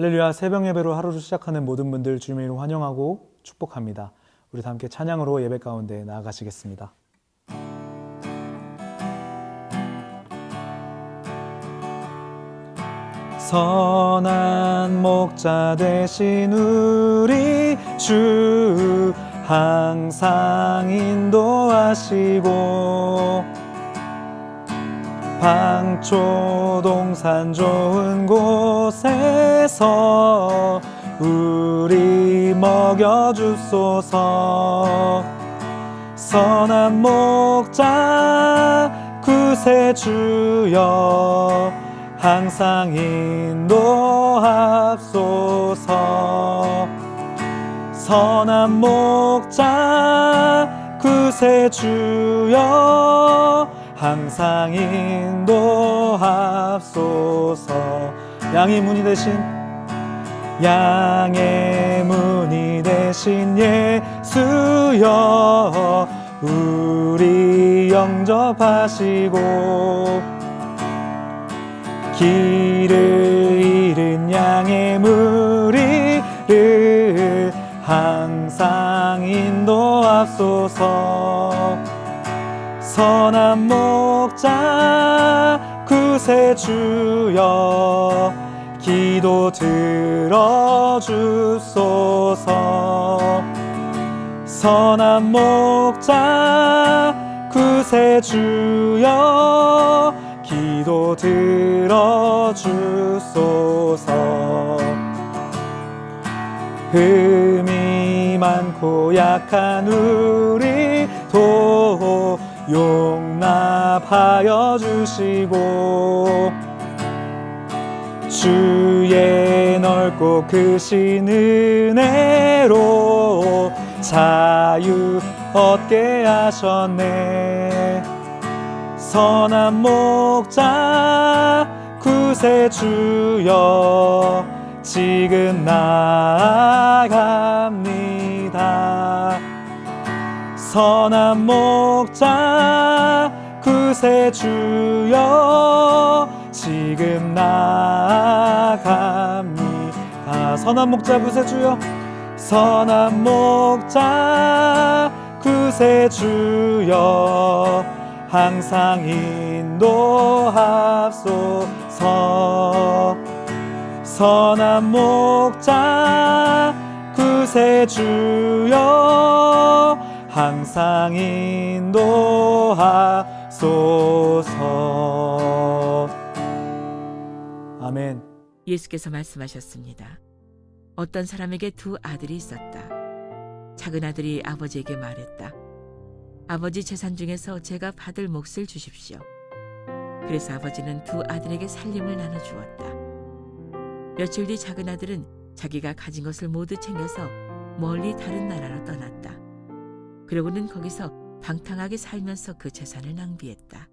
할렐루야, 새벽 예배로 하루를 시작하는 모든 분들 주님의 이름으로 환영하고 축복합니다. 우리 다 함께 찬양으로 예배 가운데 나아가시겠습니다. 선한 목자 되신 우리 주 항상 인도하시고 방초 동산 좋은 곳에서 우리 먹여주소서. 선한 목자 구세주여 항상 인도하소서. 선한 목자 구세주여 항상 인도하소서. 양의 문이 되신 예수여 우리 영접하시고 길을 잃은 양의 무리를 항상 인도하소서. 선한 목자 구세주여 기도 들어주소서. 선한 목자 구세주여 기도 들어주소서. 흠이 많고 약한 우리도 용납하여 주시고 주의 넓고 크신 은혜로 자유 얻게 하셨네. 선한 목자 구세주여 지금 나아갑니다. 선한 목자 구세주여 지금 나아갑니다. 선한 목자 구세주여 선한 목자 구세주여 항상 인도하소서. 선한 목자 구세주여 항상 인도하소서. 아멘. 예수께서 말씀하셨습니다. 어떤 사람에게 두 아들이 있었다. 작은 아들이 아버지에게 말했다. 아버지 재산 중에서 제가 받을 몫을 주십시오. 그래서 아버지는 두 아들에게 살림을 나눠주었다. 며칠 뒤 작은 아들은 자기가 가진 것을 모두 챙겨서 멀리 다른 나라로 떠났다. 그러고는 거기서 방탕하게 살면서 그 재산을 낭비했다.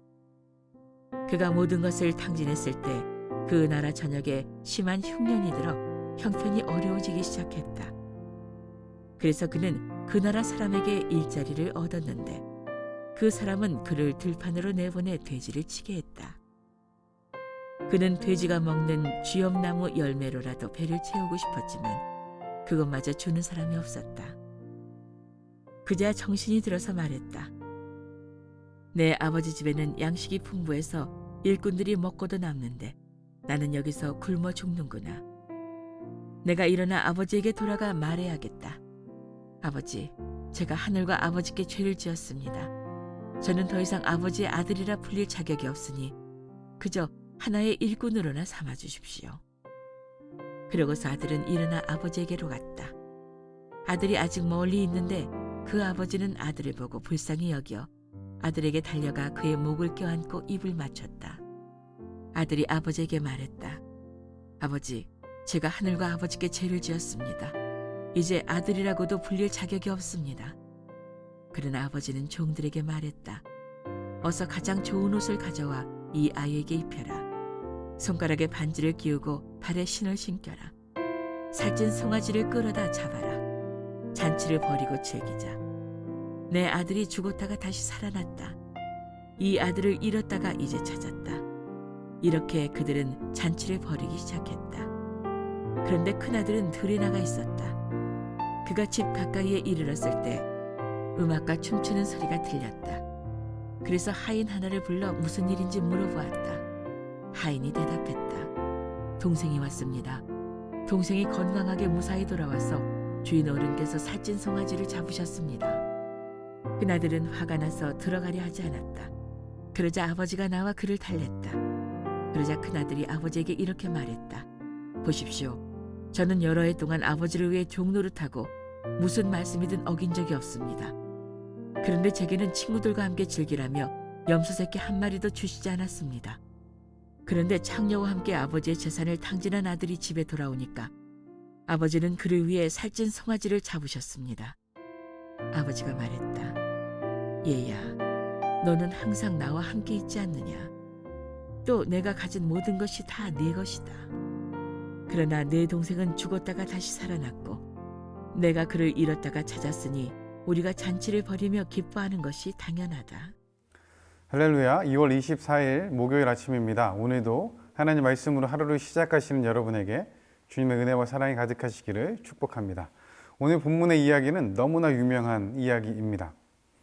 그가 모든 것을 탕진했을 때 그 나라 전역에 심한 흉년이 들어 형편이 어려워지기 시작했다. 그래서 그는 그 나라 사람에게 일자리를 얻었는데 그 사람은 그를 들판으로 내보내 돼지를 치게 했다. 그는 돼지가 먹는 쥐엄나무 열매로라도 배를 채우고 싶었지만 그것마저 주는 사람이 없었다. 그제야 정신이 들어서 말했다. 내 아버지 집에는 양식이 풍부해서 일꾼들이 먹고도 남는데 나는 여기서 굶어 죽는구나. 내가 일어나 아버지에게 돌아가 말해야겠다. 아버지, 제가 하늘과 아버지께 죄를 지었습니다. 저는 더 이상 아버지의 아들이라 불릴 자격이 없으니 그저 하나의 일꾼으로나 삼아 주십시오. 그러고서 아들은 일어나 아버지에게로 갔다. 아들이 아직 멀리 있는데 그 아버지는 아들을 보고 불쌍히 여겨 아들에게 달려가 그의 목을 껴안고 입을 맞췄다. 아들이 아버지에게 말했다. 아버지, 제가 하늘과 아버지께 죄를 지었습니다. 이제 아들이라고도 불릴 자격이 없습니다. 그러나 아버지는 종들에게 말했다. 어서 가장 좋은 옷을 가져와 이 아이에게 입혀라. 손가락에 반지를 끼우고 발에 신을 신겨라. 살찐 송아지를 끌어다 잡아라. 잔치를 벌이고 즐기자. 내 아들이 죽었다가 다시 살아났다. 이 아들을 잃었다가 이제 찾았다. 이렇게 그들은 잔치를 벌이기 시작했다. 그런데 큰아들은 들에 나가 있었다. 그가 집 가까이에 이르렀을 때 음악과 춤추는 소리가 들렸다. 그래서 하인 하나를 불러 무슨 일인지 물어보았다. 하인이 대답했다. 동생이 왔습니다. 동생이 건강하게 무사히 돌아와서 주인 어른께서 살찐 송아지를 잡으셨습니다. 큰아들은 화가 나서 들어가려 하지 않았다. 그러자 아버지가 나와 그를 달랬다. 그러자 큰아들이 아버지에게 이렇게 말했다. 보십시오. 저는 여러 해 동안 아버지를 위해 종노릇하고 무슨 말씀이든 어긴 적이 없습니다. 그런데 제게는 친구들과 함께 즐기라며 염소 새끼 한 마리도 주시지 않았습니다. 그런데 창녀와 함께 아버지의 재산을 탕진한 아들이 집에 돌아오니까 아버지는 그를 위해 살찐 송아지를 잡으셨습니다. 아버지가 말했다. 얘야, 너는 항상 나와 함께 있지 않느냐. 또 내가 가진 모든 것이 다 네 것이다. 그러나 내 동생은 죽었다가 다시 살아났고 내가 그를 잃었다가 찾았으니 우리가 잔치를 벌이며 기뻐하는 것이 당연하다. 할렐루야. 2월 24일 목요일 아침입니다. 오늘도 하나님 말씀으로 하루를 시작하시는 여러분에게 주님의 은혜와 사랑이 가득하시기를 축복합니다. 오늘 본문의 이야기는 너무나 유명한 이야기입니다.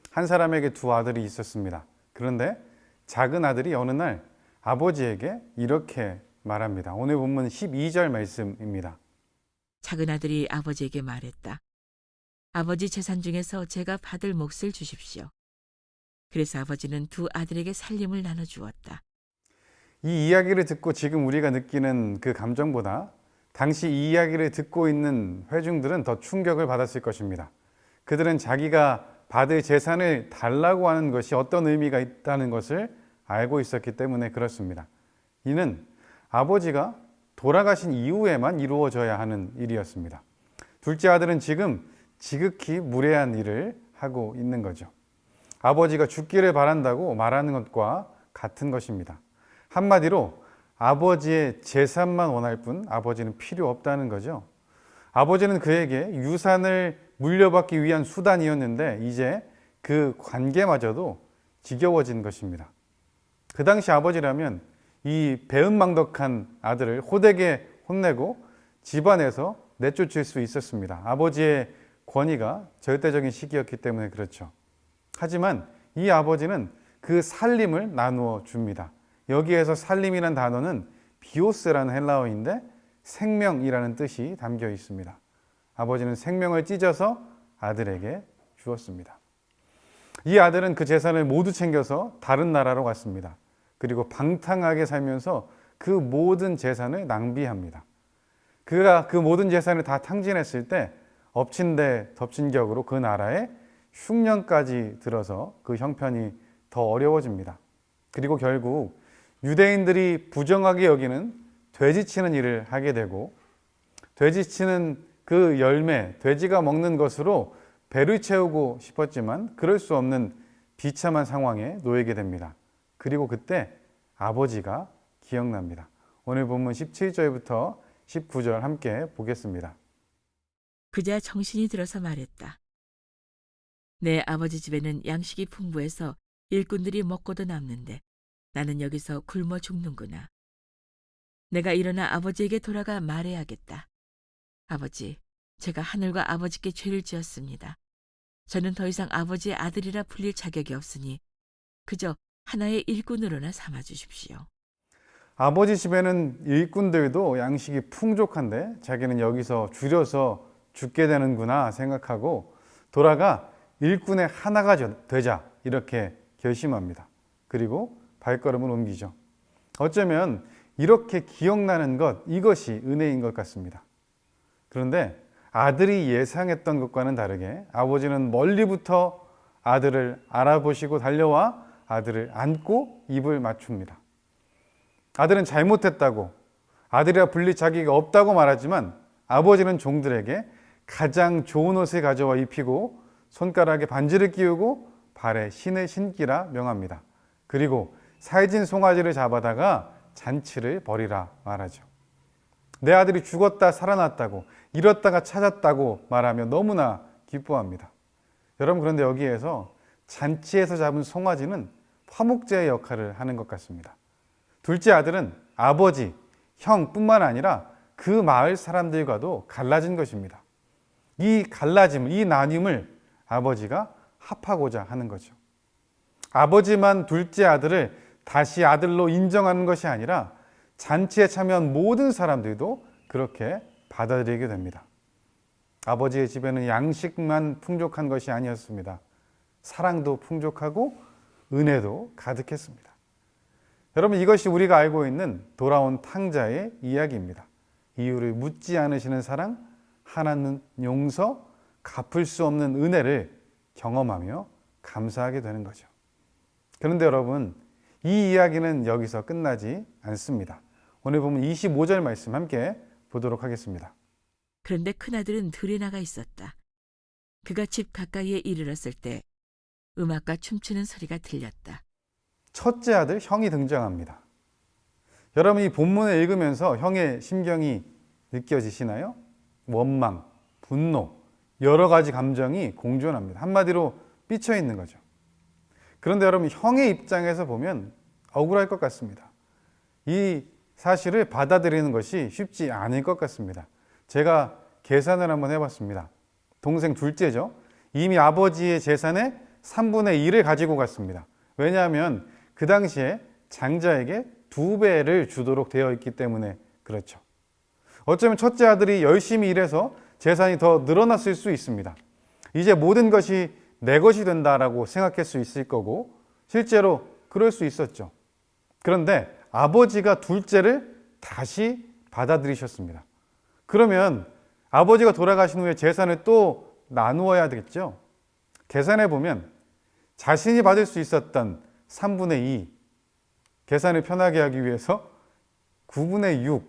한 사람에게 두 아들이 있었습니다. 그런데 작은 아들이 어느 날 아버지에게 이렇게 말합니다. 오늘 본문 12절 말씀입니다. 작은 아들이 아버지에게 말했다. 아버지 재산 중에서 제가 받을 몫을 주십시오. 그래서 아버지는 두 아들에게 살림을 나눠주었다. 이 이야기를 듣고 지금 우리가 느끼는 그 감정보다 당시 이 이야기를 듣고 있는 회중들은 더 충격을 받았을 것입니다. 그들은 자기가 받을 재산을 달라고 하는 것이 어떤 의미가 있다는 것을 알고 있었기 때문에 그렇습니다. 이는 아버지가 돌아가신 이후에만 이루어져야 하는 일이었습니다. 둘째 아들은 지금 지극히 무례한 일을 하고 있는 거죠. 아버지가 죽기를 바란다고 말하는 것과 같은 것입니다. 한마디로 아버지의 재산만 원할 뿐 아버지는 필요 없다는 거죠. 아버지는 그에게 유산을 물려받기 위한 수단이었는데 이제 그 관계마저도 지겨워진 것입니다. 그 당시 아버지라면 이 배은망덕한 아들을 호되게 혼내고 집안에서 내쫓을 수 있었습니다. 아버지의 권위가 절대적인 시기였기 때문에 그렇죠. 하지만 이 아버지는 그 살림을 나누어 줍니다. 여기에서 살림이라는 단어는 비오스라는 헬라어인데 생명이라는 뜻이 담겨 있습니다. 아버지는 생명을 찢어서 아들에게 주었습니다. 이 아들은 그 재산을 모두 챙겨서 다른 나라로 갔습니다. 그리고 방탕하게 살면서 그 모든 재산을 낭비합니다. 그가 그 모든 재산을 다 탕진했을 때 엎친 데 덮친 격으로 그 나라에 흉년까지 들어서 그 형편이 더 어려워집니다. 그리고 결국 유대인들이 부정하게 여기는 돼지치는 일을 하게 되고 돼지치는 그 열매, 돼지가 먹는 것으로 배를 채우고 싶었지만 그럴 수 없는 비참한 상황에 놓이게 됩니다. 그리고 그때 아버지가 기억납니다. 오늘 본문 17절부터 19절 함께 보겠습니다. 그자 정신이 들어서 말했다. 내 아버지 집에는 양식이 풍부해서 일꾼들이 먹고도 남는데 나는 여기서 굶어 죽는구나. 내가 일어나 아버지에게 돌아가 말해야겠다. 아버지, 제가 하늘과 아버지께 죄를 지었습니다. 저는 더 이상 아버지의 아들이라 불릴 자격이 없으니 그저 하나의 일꾼으로나 삼아 주십시오. 아버지 집에는 일꾼들도 양식이 풍족한데 자기는 여기서 줄여서 죽게 되는구나 생각하고 돌아가 일꾼의 하나가 되자 이렇게 결심합니다. 그리고 발걸음을 옮기죠. 어쩌면 이렇게 기억나는 것, 이것이 은혜인 것 같습니다. 그런데 아들이 예상했던 것과는 다르게 아버지는 멀리부터 아들을 알아보시고 달려와 아들을 안고 입을 맞춥니다. 아들은 잘못했다고, 아들이라 불릴 자격이 없다고 말하지만 아버지는 종들에게 가장 좋은 옷을 가져와 입히고 손가락에 반지를 끼우고 발에 신을 신기라 명합니다. 그리고 살찐 송아지를 잡아다가 잔치를 벌이라 말하죠. 내 아들이 죽었다 살아났다고, 잃었다가 찾았다고 말하며 너무나 기뻐합니다. 여러분, 그런데 여기에서 잔치에서 잡은 송아지는 화목제의 역할을 하는 것 같습니다. 둘째 아들은 아버지, 형뿐만 아니라 그 그 마을 사람들과도 갈라진 것입니다. 이 갈라짐을, 이 나뉨을 아버지가 합하고자 하는 거죠. 아버지만 둘째 아들을 다시 아들로 인정하는 것이 아니라 잔치에 참여한 모든 사람들도 그렇게 받아들이게 됩니다. 아버지의 집에는 양식만 풍족한 것이 아니었습니다. 사랑도 풍족하고 은혜도 가득했습니다. 여러분, 이것이 우리가 알고 있는 돌아온 탕자의 이야기입니다. 이유를 묻지 않으시는 사랑, 하나는 용서, 갚을 수 없는 은혜를 경험하며 감사하게 되는 거죠. 그런데 여러분, 이 이야기는 여기서 끝나지 않습니다. 오늘 보면 25절 말씀 함께 보도록 하겠습니다. 그런데 큰아들은 들에 나가 있었다. 그가 집 가까이에 이르렀을 때 음악과 춤추는 소리가 들렸다. 첫째 아들 형이 등장합니다. 여러분, 이 본문을 읽으면서 형의 심경이 느껴지시나요? 원망, 분노, 여러 가지 감정이 공존합니다. 한마디로 삐쳐 있는 거죠. 그런데 여러분, 형의 입장에서 보면 억울할 것 같습니다. 이 사실을 받아들이는 것이 쉽지 않을 것 같습니다. 제가 계산을 한번 해봤습니다. 동생 둘째죠. 이미 아버지의 재산의 3분의 1을 가지고 갔습니다. 왜냐하면 그 당시에 장자에게 2배를 주도록 되어 있기 때문에 그렇죠. 어쩌면 첫째 아들이 열심히 일해서 재산이 더 늘어났을 수 있습니다. 이제 모든 것이 내 것이 된다라고 생각할 수 있을 거고 실제로 그럴 수 있었죠. 그런데 아버지가 둘째를 다시 받아들이셨습니다. 그러면 아버지가 돌아가신 후에 재산을 또 나누어야 되겠죠. 계산해 보면 자신이 받을 수 있었던 3분의 2, 계산을 편하게 하기 위해서 9분의 6,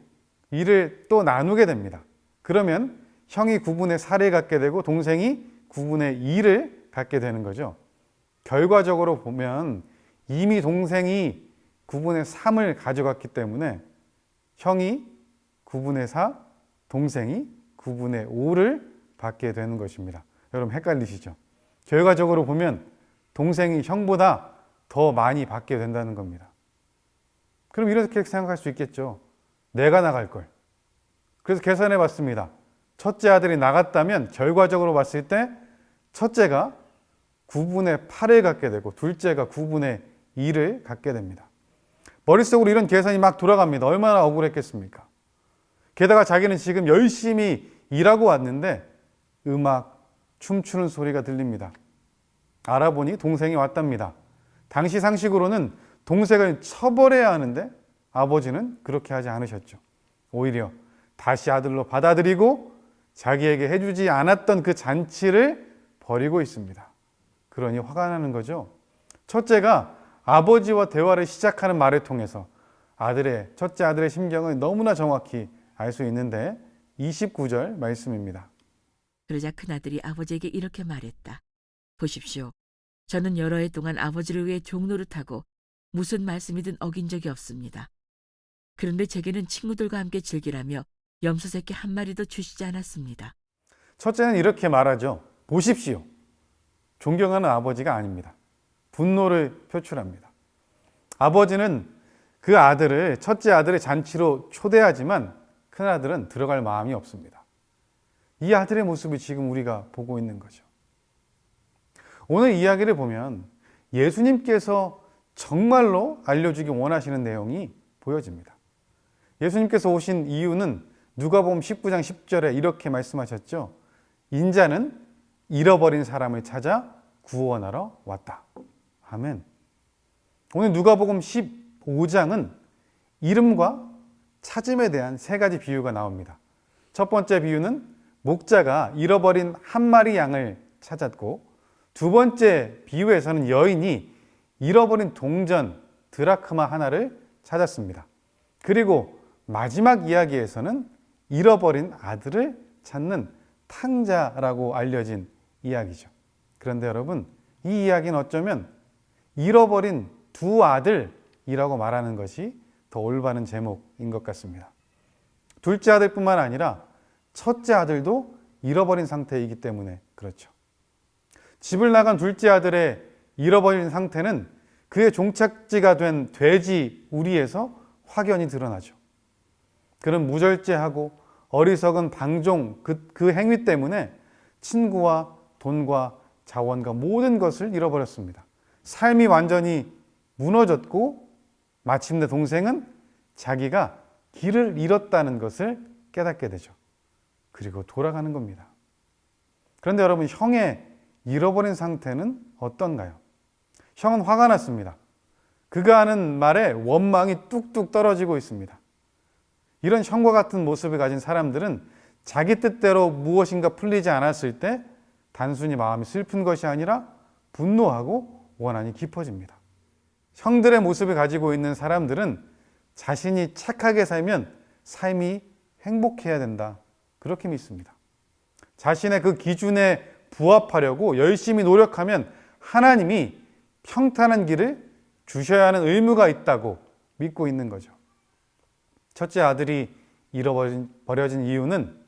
이를 또 나누게 됩니다. 그러면 형이 9분의 4를 갖게 되고 동생이 9분의 2를 갖게 되는 거죠. 결과적으로 보면 이미 동생이 9분의 3을 가져갔기 때문에 형이 9분의 4, 동생이 9분의 5를 받게 되는 것입니다. 여러분, 헷갈리시죠? 결과적으로 보면 동생이 형보다 더 많이 받게 된다는 겁니다. 그럼 이렇게 생각할 수 있겠죠. 내가 나갈 걸. 그래서 계산해 봤습니다. 첫째 아들이 나갔다면 결과적으로 봤을 때 첫째가 9분의 8을 갖게 되고 둘째가 9분의 2를 갖게 됩니다. 머릿속으로 이런 계산이 막 돌아갑니다. 얼마나 억울했겠습니까? 게다가 자기는 지금 열심히 일하고 왔는데 음악, 춤추는 소리가 들립니다. 알아보니 동생이 왔답니다. 당시 상식으로는 동생을 처벌해야 하는데 아버지는 그렇게 하지 않으셨죠. 오히려 다시 아들로 받아들이고 자기에게 해주지 않았던 그 잔치를 벌이고 있습니다. 그러니 화가 나는 거죠. 첫째가 아버지와 대화를 시작하는 말을 통해서 첫째 아들의 심경을 너무나 정확히 알 수 있는데 29절 말씀입니다. 그러자 큰아들이 아버지에게 이렇게 말했다. 보십시오. 저는 여러 해 동안 아버지를 위해 종노릇하고 무슨 말씀이든 어긴 적이 없습니다. 그런데 제게는 친구들과 함께 즐기라며 염소 새끼 한 마리도 주시지 않았습니다. 첫째는 이렇게 말하죠. 보십시오. 존경하는 아버지가 아닙니다. 분노를 표출합니다. 아버지는 그 첫째 아들의 잔치로 초대하지만 큰아들은 들어갈 마음이 없습니다. 이 아들의 모습을 지금 우리가 보고 있는 거죠. 오늘 이야기를 보면 예수님께서 정말로 알려주기 원하시는 내용이 보여집니다. 예수님께서 오신 이유는 누가복음 19장 10절에 이렇게 말씀하셨죠. 인자는 잃어버린 사람을 찾아 구원하러 왔다. 아멘. 오늘 누가복음 15장은 이름과 찾음에 대한 3가지 비유가 나옵니다. 첫 번째 비유는 목자가 잃어버린 한 마리 양을 찾았고, 두 번째 비유에서는 여인이 잃어버린 동전 드라크마 하나를 찾았습니다. 그리고 마지막 이야기에서는 잃어버린 아들을 찾는 탕자라고 알려진 이야기죠. 그런데 여러분, 이 이야기는 어쩌면 잃어버린 두 아들이라고 말하는 것이 더 올바른 제목인 것 같습니다. 둘째 아들뿐만 아니라 첫째 아들도 잃어버린 상태이기 때문에 그렇죠. 집을 나간 둘째 아들의 잃어버린 상태는 그의 종착지가 된 돼지 우리에서 확연히 드러나죠. 그는 무절제하고 어리석은 방종, 그 행위 때문에 친구와 돈과 자원과 모든 것을 잃어버렸습니다. 삶이 완전히 무너졌고 마침내 동생은 자기가 길을 잃었다는 것을 깨닫게 되죠. 그리고 돌아가는 겁니다. 그런데 여러분, 형의 잃어버린 상태는 어떤가요? 형은 화가 났습니다. 그가 하는 말에 원망이 뚝뚝 떨어지고 있습니다. 이런 형과 같은 모습을 가진 사람들은 자기 뜻대로 무엇인가 풀리지 않았을 때 단순히 마음이 슬픈 것이 아니라 분노하고 원한이 깊어집니다. 형들의 모습을 가지고 있는 사람들은 자신이 착하게 살면 삶이 행복해야 된다, 그렇게 믿습니다. 자신의 그 기준에 부합하려고 열심히 노력하면 하나님이 평탄한 길을 주셔야 하는 의무가 있다고 믿고 있는 거죠. 첫째 아들이 잃어버려진 이유는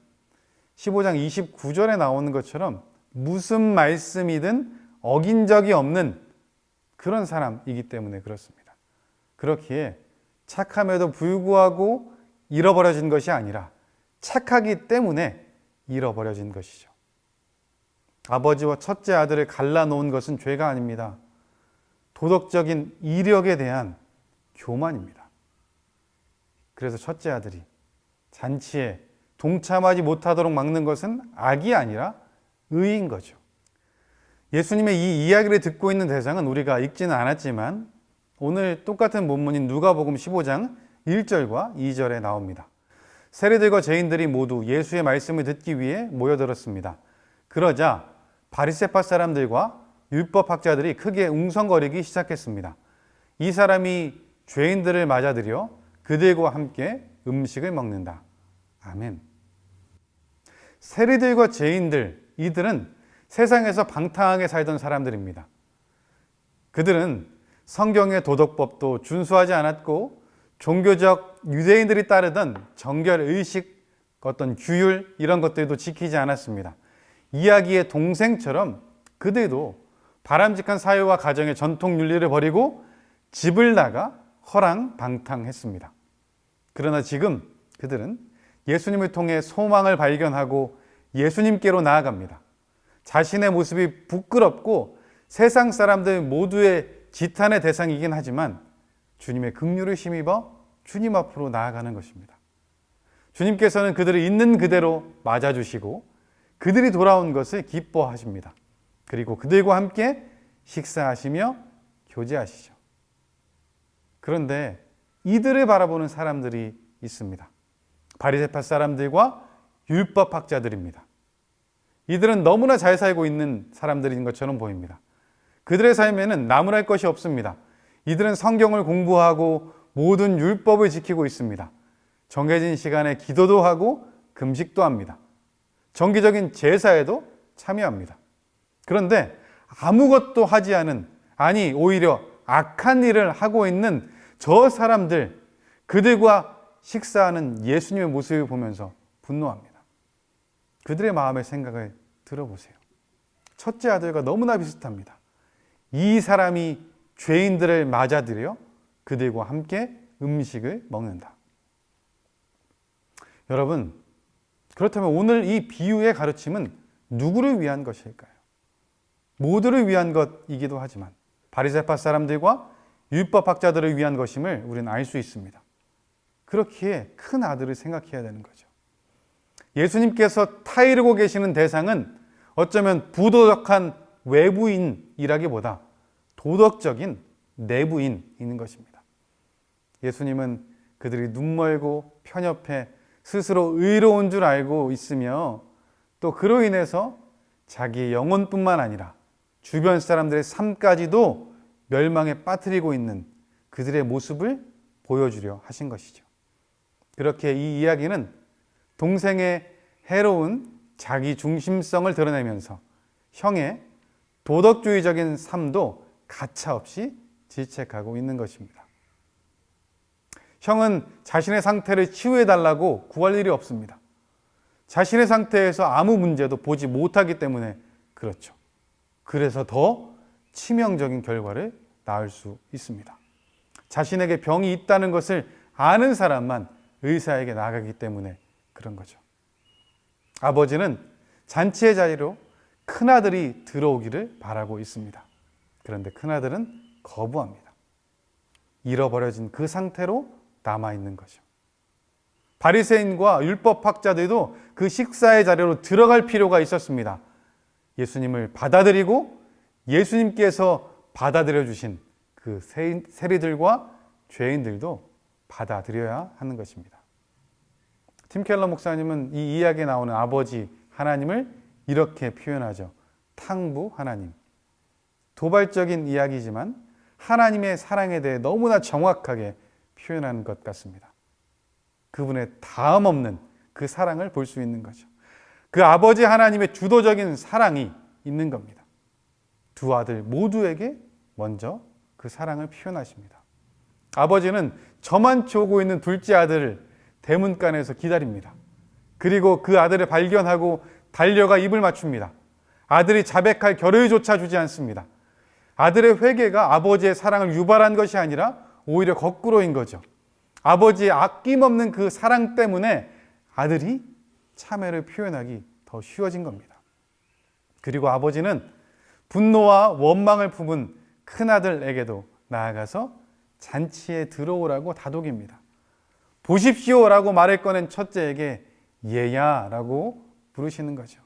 15장 29절에 나오는 것처럼 무슨 말씀이든 어긴 적이 없는 그런 사람이기 때문에 그렇습니다. 그렇기에 착함에도 불구하고 잃어버려진 것이 아니라 착하기 때문에 잃어버려진 것이죠. 아버지와 첫째 아들을 갈라놓은 것은 죄가 아닙니다. 도덕적인 이력에 대한 교만입니다. 그래서 첫째 아들이 잔치에 동참하지 못하도록 막는 것은 악이 아니라 의인 거죠. 예수님의 이 이야기를 듣고 있는 대상은 우리가 읽지는 않았지만 오늘 똑같은 본문인 누가복음 15장 1절과 2절에 나옵니다. 세리들과 죄인들이 모두 예수의 말씀을 듣기 위해 모여들었습니다. 그러자 바리새파 사람들과 율법학자들이 크게 웅성거리기 시작했습니다. 이 사람이 죄인들을 맞아들여 그들과 함께 음식을 먹는다. 아멘. 세리들과 죄인들, 이들은 세상에서 방탕하게 살던 사람들입니다. 그들은 성경의 도덕법도 준수하지 않았고 종교적 유대인들이 따르던 정결 의식, 어떤 규율 이런 것들도 지키지 않았습니다. 이야기의 동생처럼 그들도 바람직한 사회와 가정의 전통 윤리를 버리고 집을 나가 허랑방탕했습니다. 그러나 지금 그들은 예수님을 통해 소망을 발견하고 예수님께로 나아갑니다. 자신의 모습이 부끄럽고 세상 사람들 모두의 지탄의 대상이긴 하지만 주님의 긍휼을 힘입어 주님 앞으로 나아가는 것입니다. 주님께서는 그들을 있는 그대로 맞아주시고 그들이 돌아온 것을 기뻐하십니다. 그리고 그들과 함께 식사하시며 교제하시죠. 그런데 이들을 바라보는 사람들이 있습니다. 바리새파 사람들과 율법학자들입니다. 이들은 너무나 잘 살고 있는 사람들인 것처럼 보입니다. 그들의 삶에는 나무랄 것이 없습니다. 이들은 성경을 공부하고 모든 율법을 지키고 있습니다. 정해진 시간에 기도도 하고 금식도 합니다. 정기적인 제사에도 참여합니다. 그런데 아무것도 하지 않은, 아니 오히려 악한 일을 하고 있는 저 사람들, 그들과 식사하는 예수님의 모습을 보면서 분노합니다. 그들의 마음의 생각을 들어보세요. 첫째 아들과 너무나 비슷합니다. 이 사람이 죄인들을 맞아들여 그들과 함께 음식을 먹는다. 여러분, 그렇다면 오늘 이 비유의 가르침은 누구를 위한 것일까요? 모두를 위한 것이기도 하지만 바리새파 사람들과 율법학자들을 위한 것임을 우리는 알 수 있습니다. 그렇기에 큰 아들을 생각해야 되는 거죠. 예수님께서 타이르고 계시는 대상은 어쩌면 부도덕한 외부인이라기보다 도덕적인 내부인인 것입니다. 예수님은 그들이 눈멀고 편협해 스스로 의로운 줄 알고 있으며 또 그로 인해서 자기의 영혼뿐만 아니라 주변 사람들의 삶까지도 멸망에 빠뜨리고 있는 그들의 모습을 보여주려 하신 것이죠. 그렇게 이 이야기는 동생의 해로운 자기 중심성을 드러내면서 형의 도덕주의적인 삶도 가차없이 질책하고 있는 것입니다. 형은 자신의 상태를 치유해달라고 구할 일이 없습니다. 자신의 상태에서 아무 문제도 보지 못하기 때문에 그렇죠. 그래서 더 치명적인 결과를 낳을 수 있습니다. 자신에게 병이 있다는 것을 아는 사람만 의사에게 나가기 때문에 그런 거죠. 아버지는 잔치의 자리로 큰아들이 들어오기를 바라고 있습니다. 그런데 큰아들은 거부합니다. 잃어버려진 그 상태로 남아있는 거죠. 바리새인과 율법학자들도 그 식사의 자리로 들어갈 필요가 있었습니다. 예수님을 받아들이고 예수님께서 받아들여 주신 그 세리들과 죄인들도 받아들여야 하는 것입니다. 팀 켈러 목사님은 이 이야기에 나오는 아버지 하나님을 이렇게 표현하죠. 탕부 하나님. 도발적인 이야기지만 하나님의 사랑에 대해 너무나 정확하게 표현하는 것 같습니다. 그분의 다음 없는 그 사랑을 볼 수 있는 거죠. 그 아버지 하나님의 주도적인 사랑이 있는 겁니다. 두 아들 모두에게 먼저 그 사랑을 표현하십니다. 아버지는 저만치 오고 있는 둘째 아들을 대문간에서 기다립니다. 그리고 그 아들을 발견하고 달려가 입을 맞춥니다. 아들이 자백할 겨를조차 주지 않습니다. 아들의 회개가 아버지의 사랑을 유발한 것이 아니라 오히려 거꾸로인 거죠. 아버지의 아낌없는 그 사랑 때문에 아들이 참회를 표현하기 더 쉬워진 겁니다. 그리고 아버지는 분노와 원망을 품은 큰아들에게도 나아가서 잔치에 들어오라고 다독입니다. 보십시오라고 말을 꺼낸 첫째에게 얘야라고 부르시는 거죠.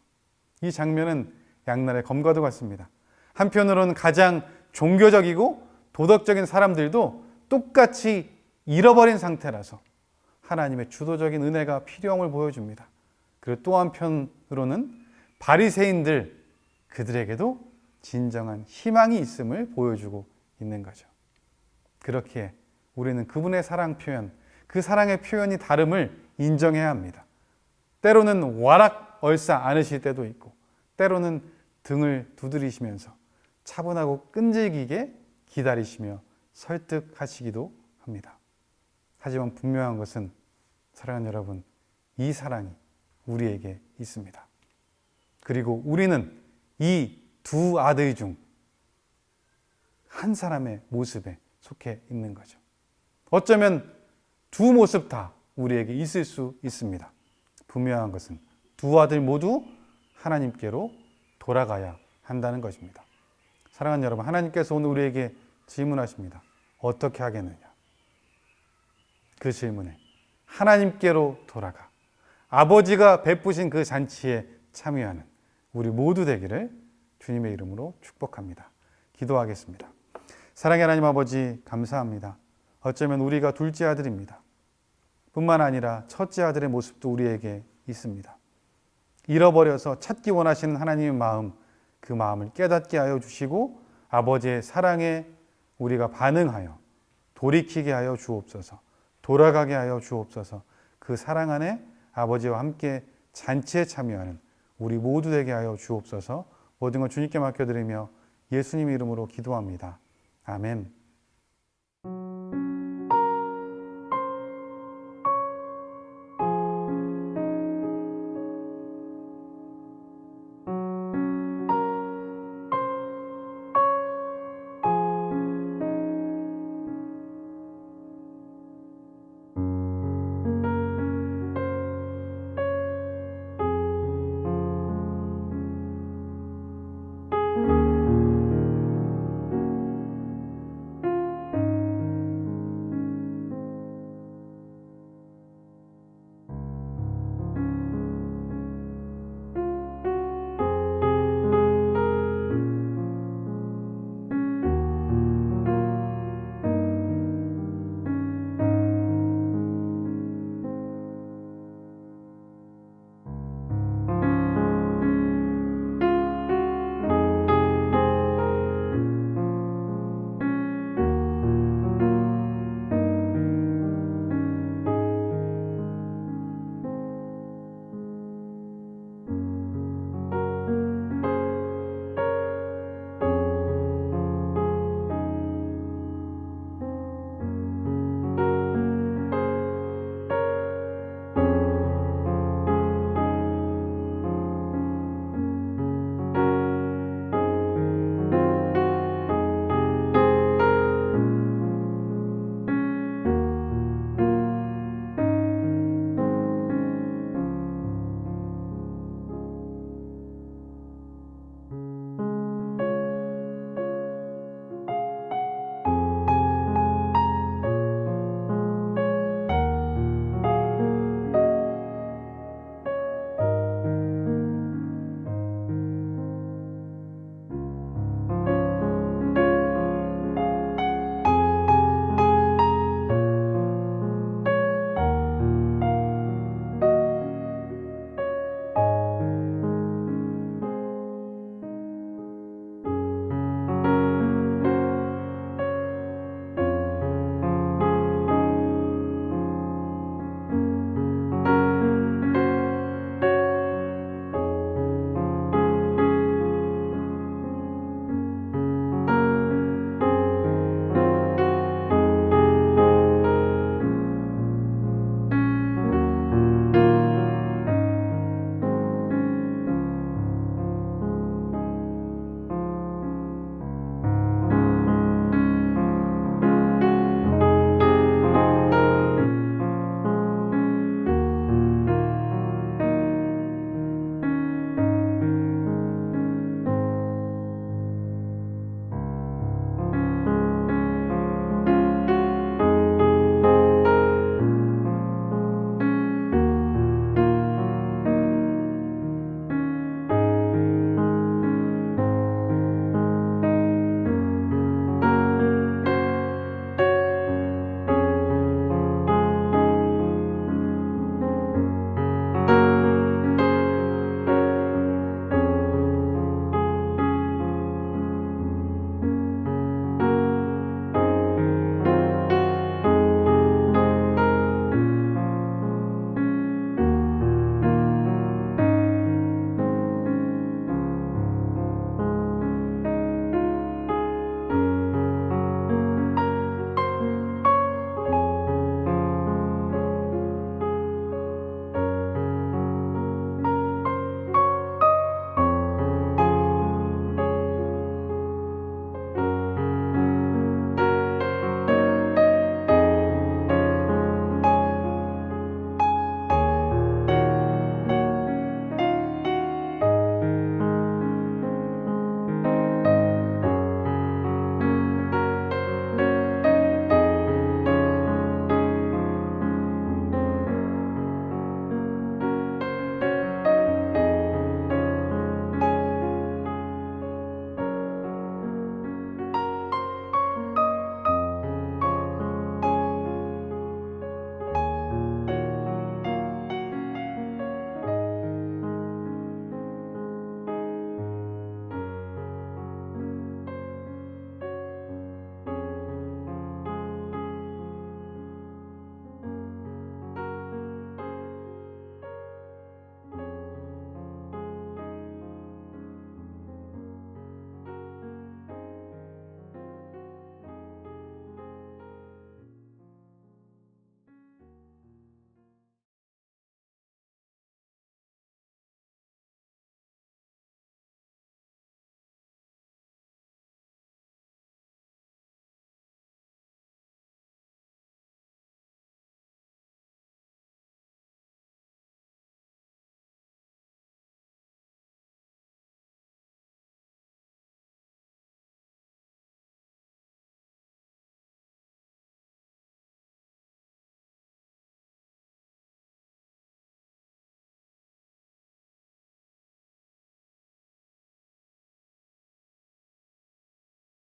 이 장면은 양날의 검과도 같습니다. 한편으로는 가장 종교적이고 도덕적인 사람들도 똑같이 잃어버린 상태라서 하나님의 주도적인 은혜가 필요함을 보여줍니다. 그리고 또 한편으로는 바리새인들, 그들에게도 진정한 희망이 있음을 보여주고 있는 거죠. 그렇기에 우리는 그분의 사랑 표현, 그 사랑의 표현이 다름을 인정해야 합니다. 때로는 와락 얼싸 안으실 때도 있고, 때로는 등을 두드리시면서 차분하고 끈질기게 기다리시며 설득하시기도 합니다. 하지만 분명한 것은 사랑하는 여러분, 이 사랑이 우리에게 있습니다. 그리고 우리는 이 두 아들 중 한 사람의 모습에 속해 있는 거죠. 어쩌면 두 모습 다 우리에게 있을 수 있습니다. 분명한 것은 두 아들 모두 하나님께로 돌아가야 한다는 것입니다. 사랑하는 여러분, 하나님께서 오늘 우리에게 질문하십니다. 어떻게 하겠느냐? 그 질문에 하나님께로 돌아가 아버지가 베푸신 그 잔치에 참여하는 우리 모두 되기를 주님의 이름으로 축복합니다. 기도하겠습니다. 사랑의 하나님 아버지, 감사합니다. 어쩌면 우리가 둘째 아들입니다. 뿐만 아니라 첫째 아들의 모습도 우리에게 있습니다. 잃어버려서 찾기 원하시는 하나님의 마음, 그 마음을 깨닫게 하여 주시고 아버지의 사랑에 우리가 반응하여 돌이키게 하여 주옵소서. 돌아가게 하여 주옵소서. 그 사랑 안에 아버지와 함께 잔치에 참여하는 우리 모두 되게 하여 주옵소서. 모든 것 주님께 맡겨드리며 예수님 이름으로 기도합니다. 아멘.